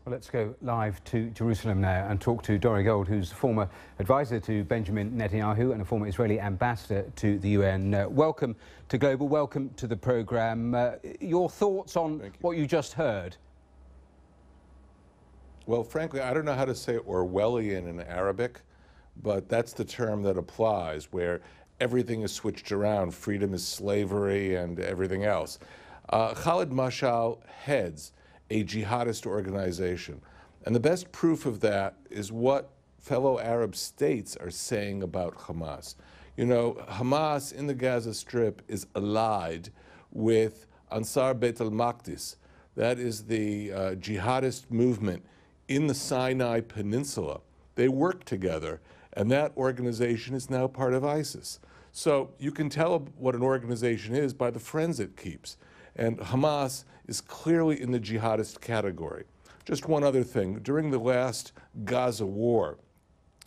Well, let's go live to Jerusalem now and talk to Dore Gold, who's former advisor to Benjamin Netanyahu and a former Israeli ambassador to the UN. Welcome to Global, welcome to the programme. Your thoughts on what you just heard? Well, frankly, I don't know how to say Orwellian in Arabic, but that's the term that applies, where everything is switched around. Freedom is slavery and everything else. Khalid Mashal heads a jihadist organization. And the best proof of that is what fellow Arab states are saying about Hamas. You know, Hamas in the Gaza Strip is allied with Ansar Beit al-Maqdis. That is the jihadist movement in the Sinai Peninsula. They work together, and that organization is now part of ISIS. So you can tell what an organization is by the friends it keeps. And Hamas is clearly in the jihadist category. Just one other thing. During the last Gaza war,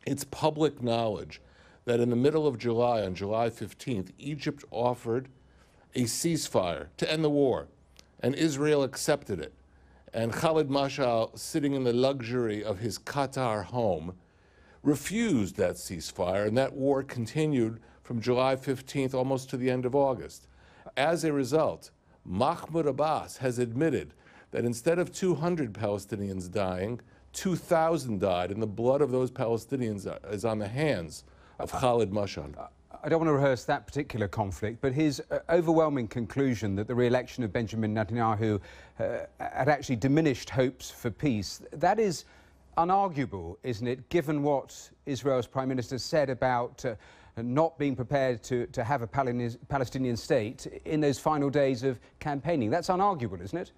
it's public knowledge that in the middle of July, on July 15th, Egypt offered a ceasefire to end the war, and Israel accepted it. And Khalid Mashal, sitting in the luxury of his Qatar home, refused that ceasefire, and that war continued from July 15th almost to the end of August. As a result, Mahmoud Abbas has admitted that instead of 200 Palestinians dying, 2,000 died, and the blood of those Palestinians is on the hands of Khalid Mashal. I don't want to rehearse that particular conflict, but his overwhelming conclusion that the re-election of Benjamin Netanyahu had actually diminished hopes for peace, that is unarguable, isn't it, given what Israel's Prime Minister said about not being prepared to have a Palestinian state in those final days of campaigning. That's unarguable, isn't it?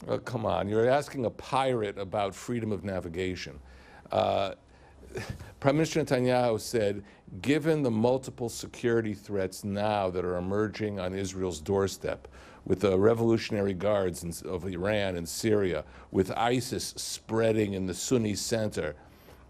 Well, come on, you're asking a pirate about freedom of navigation. Prime Minister Netanyahu said, given the multiple security threats now that are emerging on Israel's doorstep, with the revolutionary guards of Iran and Syria, with ISIS spreading in the Sunni center,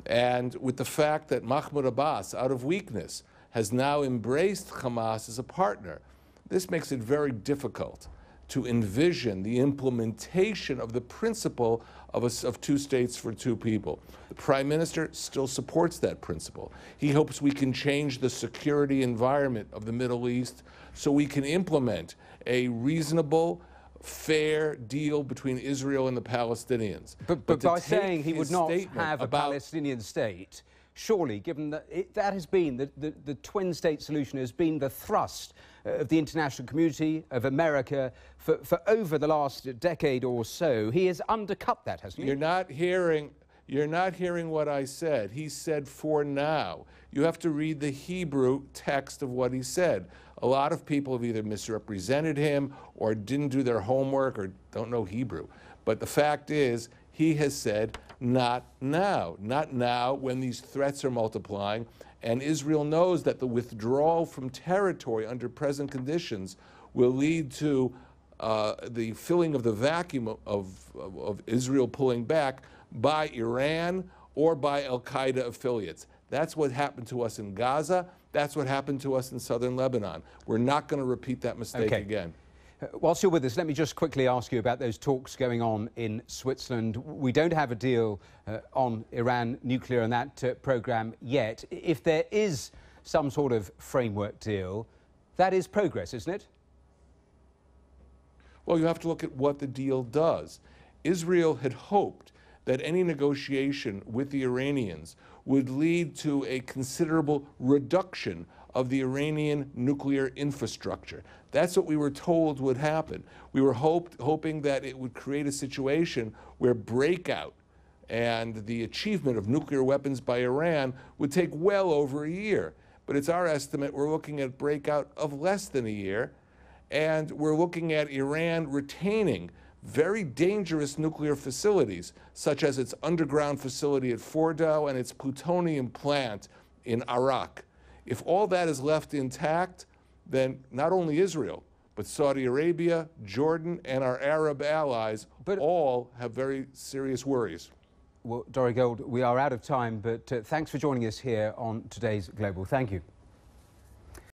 and with the fact that Mahmoud Abbas, out of weakness, has now embraced Hamas as a partner, this makes it very difficult to envision the implementation of the principle of two states for two people. The Prime Minister still supports that principle. He hopes we can change the security environment of the Middle East so we can implement a reasonable, fair deal between Israel and the Palestinians. But by saying he would not have a Palestinian state, surely, given that that has been, the twin state solution has been the thrust of the international community, of America, for over the last decade or so, he has undercut that, hasn't he? You're not hearing what I said. He said for now. You have to read the Hebrew text of what he said. A lot of people have either misrepresented him or didn't do their homework or don't know Hebrew. But the fact is, he has said, not now. Not now when these threats are multiplying. And Israel knows that the withdrawal from territory under present conditions will lead to the filling of the vacuum of Israel pulling back by Iran or by al-Qaeda affiliates. That's what happened to us in Gaza. That's what happened to us in southern Lebanon. We're not going to repeat that mistake again. Whilst you're with us, let me just quickly ask you about those talks going on in Switzerland. We don't have a deal on Iran nuclear and that programme yet. If there is some sort of framework deal, that is progress, isn't it? Well, you have to look at what the deal does. Israel had hoped that any negotiation with the Iranians would lead to a considerable reduction of the Iranian nuclear infrastructure. That's what we were told would happen. We were hoping that it would create a situation where breakout and the achievement of nuclear weapons by Iran would take well over a year. But it's our estimate we're looking at breakout of less than a year, and we're looking at Iran retaining very dangerous nuclear facilities, such as its underground facility at Fordow and its plutonium plant in Iraq. If all that is left intact, then not only Israel, but Saudi Arabia, Jordan, and our Arab allies all have very serious worries. Well, Dore Gold, we are out of time, but thanks for joining us here on today's Global. Thank you.